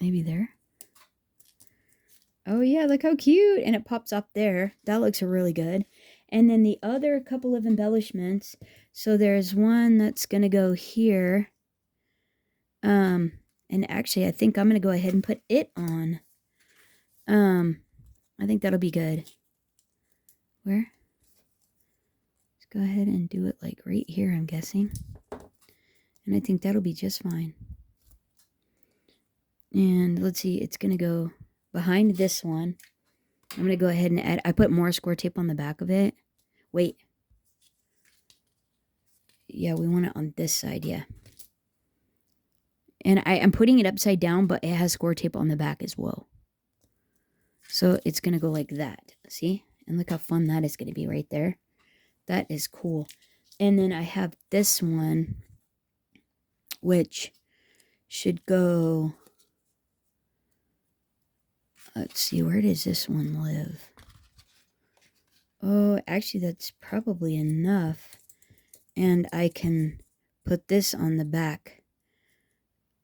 Maybe there. Oh yeah, look how cute. And it pops up there. That looks really good. And then the other couple of embellishments. So there's one that's going to go here. And actually I think I'm going to go ahead and put it on. I think that'll be good. Where? Let's go ahead and do it like right here, I'm guessing. And I think that'll be just fine. And let's see, it's going to go behind this one. I'm going to go ahead and add, I put more score tape on the back of it. Wait. Yeah, we want it on this side, yeah. And I'm putting it upside down, but it has score tape on the back as well. So it's going to go like that, see? And look how fun that is going to be right there. That is cool. And then I have this one, which should go... Let's see, where does this one live? Oh, actually, that's probably enough. And I can put this on the back.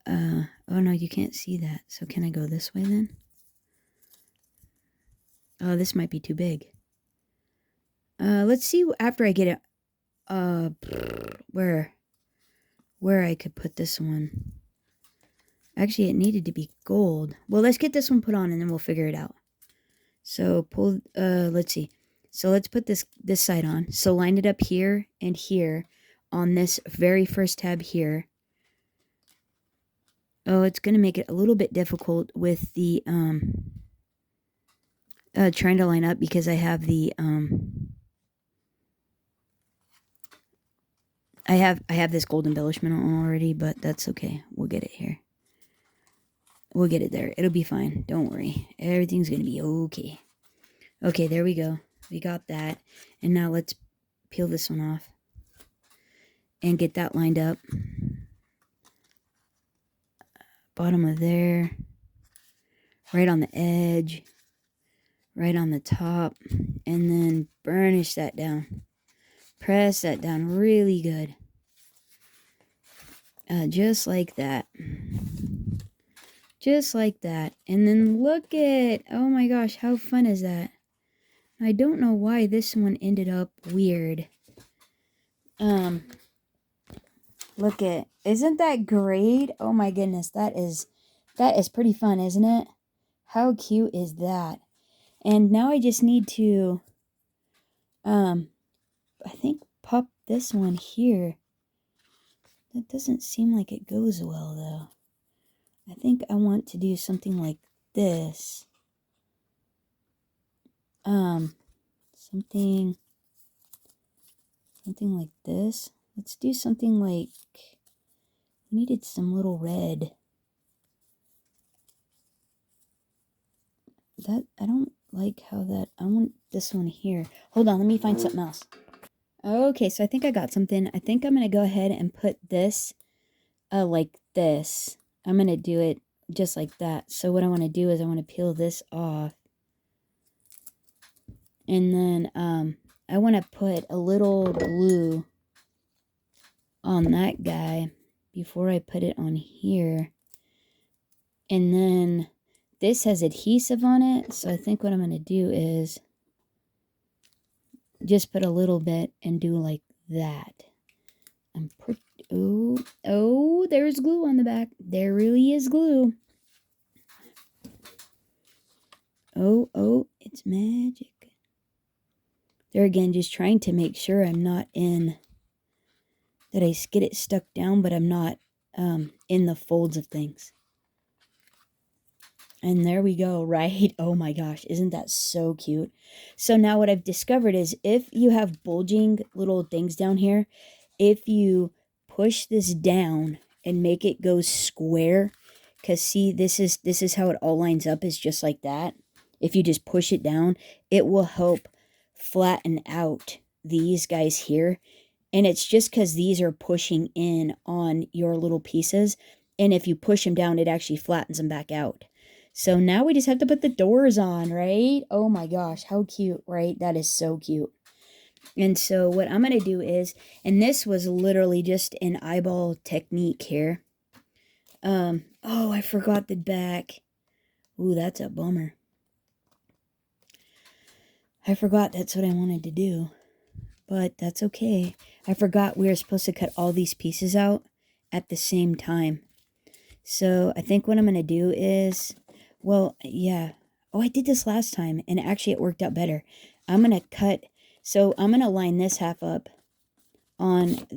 Oh no, you can't see that. So can I go this way then? Oh, this might be too big. Let's see after I get it. Where I could put this one. Actually, it needed to be gold. Well, let's get this one put on and then we'll figure it out. So pull, let's see. So let's put this side on. So line it up here and here on this very first tab here. Oh, it's going to make it a little bit difficult with the, trying to line up because I have the, I have this gold embellishment on already, but that's okay. We'll get it here. We'll get it there. It'll be fine. Don't worry. Everything's going to be okay. Okay, there we go. We got that. And now let's peel this one off and get that lined up. Bottom of there. Right on the edge. Right on the top. And then burnish that down. Press that down really good. Just like that. Just like that. And then look at, oh my gosh, how fun is that? I don't know why this one ended up weird. Look at, isn't that great? Oh my goodness, that is pretty fun, isn't it? How cute is that? And now I just need to, I think pop this one here. That doesn't seem like it goes well though. I think I want to do something like this. Something like this. Let's do something like, we needed some little red. That, I don't like how that, I want this one here. Hold on, let me find something else. Okay, so I think I got something. I think I'm going to go ahead and put this, like this. I'm going to do it just like that. So what I want to do is I want to peel this off. And then, I want to put a little glue on that guy before I put it on here. And then this has adhesive on it. So I think what I'm going to do is just put a little bit and do like that. I'm pretty, oh, there's glue on the back. There really is glue. Oh, it's magic. There again, just trying to make sure I'm not in, that I get it stuck down, but I'm not in the folds of things. And there we go, right? Oh my gosh, isn't that so cute? So now what I've discovered is if you have bulging little things down here, if you push this down and make it go square, because see, this is how it all lines up, is just like that. If you just push it down, it will help flatten out these guys here. And it's just because these are pushing in on your little pieces. And if you push them down, it actually flattens them back out. So now we just have to put the doors on, right? Oh my gosh, how cute, right? That is so cute. And so what I'm going to do is, and this was literally just an eyeball technique here. Oh, I forgot the back. Ooh, that's a bummer. I forgot that's what I wanted to do. But that's okay. I forgot we were supposed to cut all these pieces out at the same time. So I think what I'm going to do is, well, yeah. Oh, I did this last time, and actually it worked out better. I'm going to cut, so I'm going to line this half up on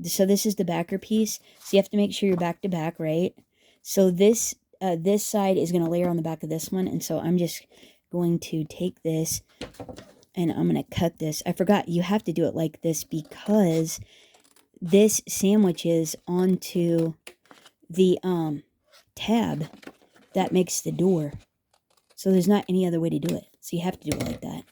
so this is the backer piece. So you have to make sure you're back to back, right? So this side is going to layer on the back of this one, and so I'm just going to take this, and I'm going to cut this. I forgot you have to do it like this because this sandwiches onto the tab that makes the door. So there's not any other way to do it. So you have to do it like that.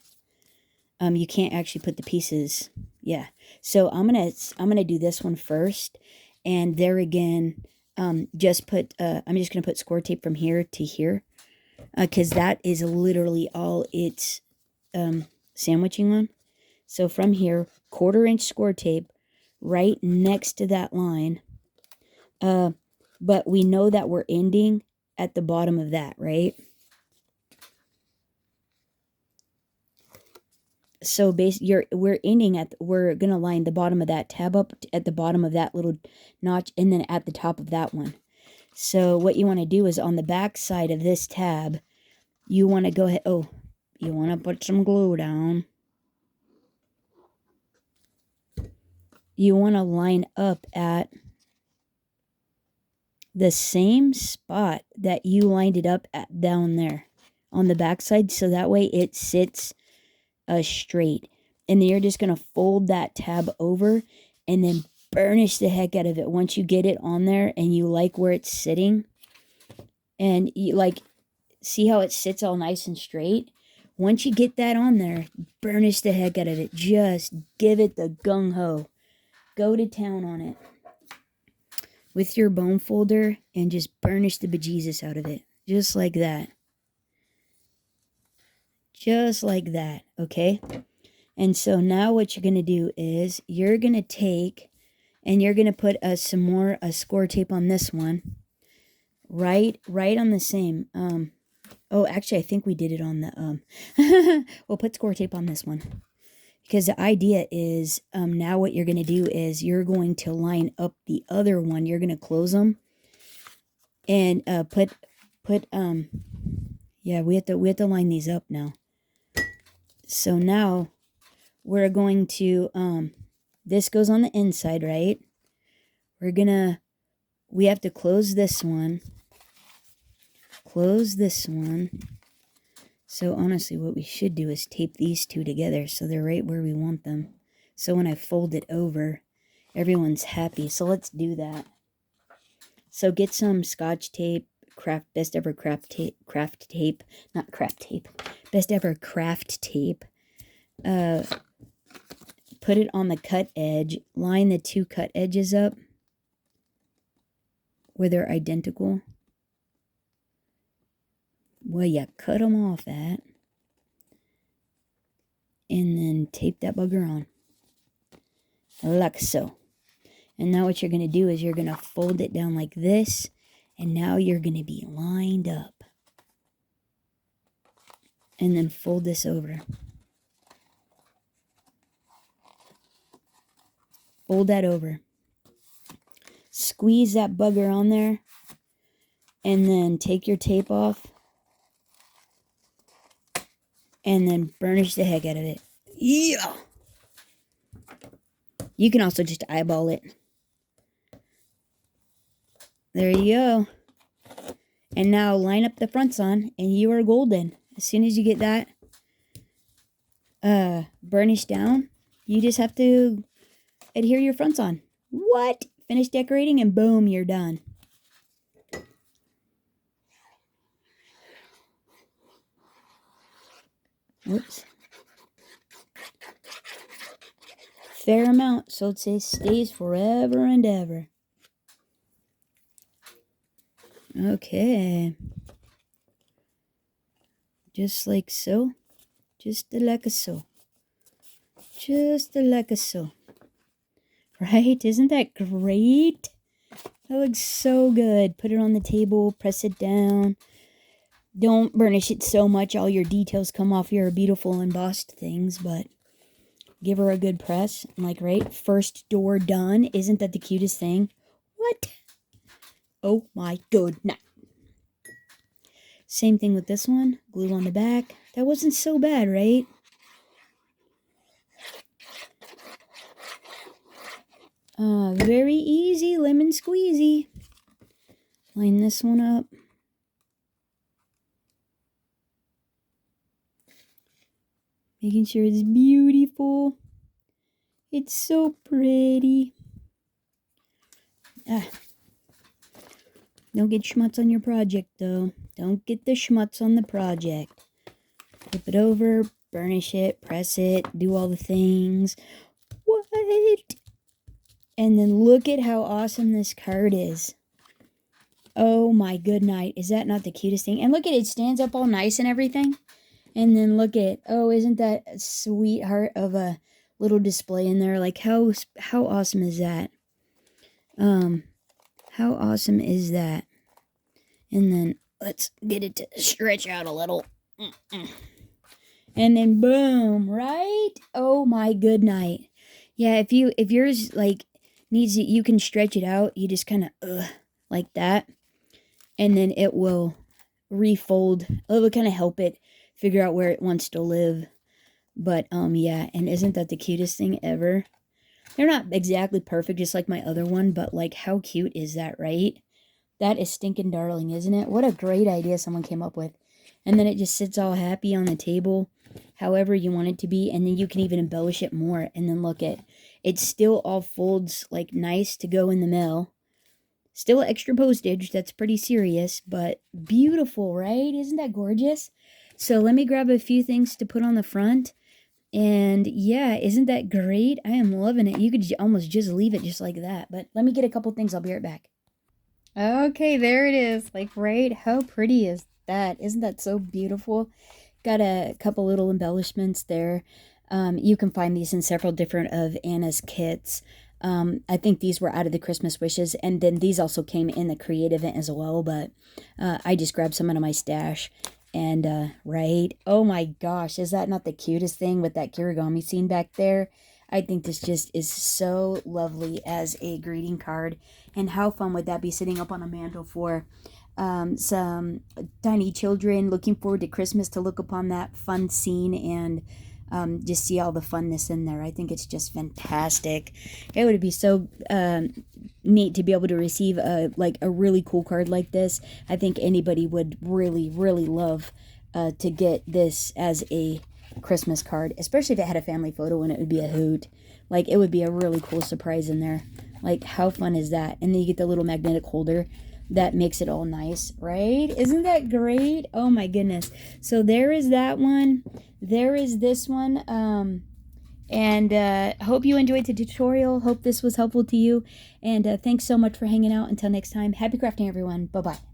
You can't actually put the pieces. Yeah. So I'm gonna do this one first, and there again, just put. I'm just gonna put score tape from here to here, because that is literally all it's sandwiching on. So from here, 1/4 inch score tape right next to that line. But we know that we're ending at the bottom of that, right? So we're ending at, we're going to line the bottom of that tab up at the bottom of that little notch, and then at the top of that one. So what you want to do is on the back side of this tab, you want to go ahead, you want to put some glue down. You want to line up at the same spot that you lined it up at down there on the back side, so that way it sits straight. And then you're just going to fold that tab over and then burnish the heck out of it once you get it on there and you like where it's sitting. And you like, see how it sits all nice and straight? Once you get that on there, burnish the heck out of it. Just give it the gung-ho. Go to town on it with your bone folder and just burnish the bejesus out of it. Just like that. Just like that, okay? And so now what you're going to do is you're going to take and you're going to put some more score tape on this one. Right on the same. Oh, actually, I think we did it on the, we'll put score tape on this one. Because the idea is, now what you're going to do is you're going to line up the other one. You're going to close them. And yeah, we have to line these up now. So now we're going to, this goes on the inside, right? We have to close this one. Close this one. So honestly, what we should do is tape these two together so they're right where we want them. So when I fold it over, everyone's happy. So let's do that. So get some Scotch tape, best ever craft tape, best ever craft tape. Put it on the cut edge. Line the two cut edges up where they're identical. Well, you cut them off at. And then tape that bugger on. Like so. And now what you're going to do is you're going to fold it down like this. And now you're going to be lined up. And then fold this over. Fold that over. Squeeze that bugger on there. And then take your tape off. And then burnish the heck out of it. Yeah! You can also just eyeball it. There you go. And now line up the fronts on, and you are golden. As soon as you get that burnished down, you just have to adhere your fronts on. What? Finish decorating, and boom, you're done. Whoops. Fair amount, so it stays forever and ever. Okay. Just like so. Just like so. Just like so. Right? Isn't that great? That looks so good. Put it on the table, press it down. Don't burnish it so much all your details come off your beautiful embossed things, but give her a good press. Like, right? First door done. Isn't that the cutest thing? What? Oh my goodness. Same thing with this one. Glue on the back. That wasn't so bad, right? Very easy. Lemon squeezy. Line this one up. Making sure it's beautiful. It's so pretty. Don't get schmutz on your project, though. Don't get the schmutz on the project. Flip it over, burnish it, press it, do all the things. What? And then look at how awesome this card is. Oh my good night. Is that not the cutest thing? And look at it. It stands up all nice and everything. And then look at, oh, isn't that a sweetheart of a little display in there? Like, how awesome is that? How awesome is that? And then let's get it to stretch out a little. And then boom, right? Oh my good night. Yeah, if yours like needs it, you can stretch it out. You just kind of like that. And then it will refold. It will kind of help it figure out where it wants to live. But yeah, and isn't that the cutest thing ever? They're not exactly perfect, just like my other one, but like how cute is that, right? That is stinking darling, isn't it? What a great idea someone came up with. And then it just sits all happy on the table, however you want it to be, and then you can even embellish it more. And then look at it, still all folds like nice to go in the mail. Still extra postage, that's pretty serious, but beautiful, right? Isn't that gorgeous? So let me grab a few things to put on the front. And yeah, isn't that great? I am loving it. You could almost just leave it just like that. But let me get a couple things. I'll be right back. Okay, there it is. Like, right? How pretty is that? Isn't that so beautiful? Got a couple little embellishments there. You can find these in several different of Anna's kits. I think these were out of the Christmas wishes, and then these also came in the creative event as well, but I just grabbed some out of my stash. And right, oh my gosh, is that not the cutest thing with that kirigami scene back there? I think this just is so lovely as a greeting card. And how fun would that be, sitting up on a mantle for some tiny children looking forward to Christmas, to look upon that fun scene and just see all the funness in there. I think it's just fantastic. It would be so neat to be able to receive a really cool card like this. I think anybody would really, really love to get this as a Christmas card, especially if it had a family photo in it. Would be a hoot. Like, it would be a really cool surprise in there. Like, how fun is that? And then you get the little magnetic holder that makes it all nice, right? Isn't that great? Oh my goodness. So there is that one. There is this one. And hope you enjoyed the tutorial. Hope this was helpful to you. And thanks so much for hanging out. Until next time, happy crafting, everyone. Bye-bye.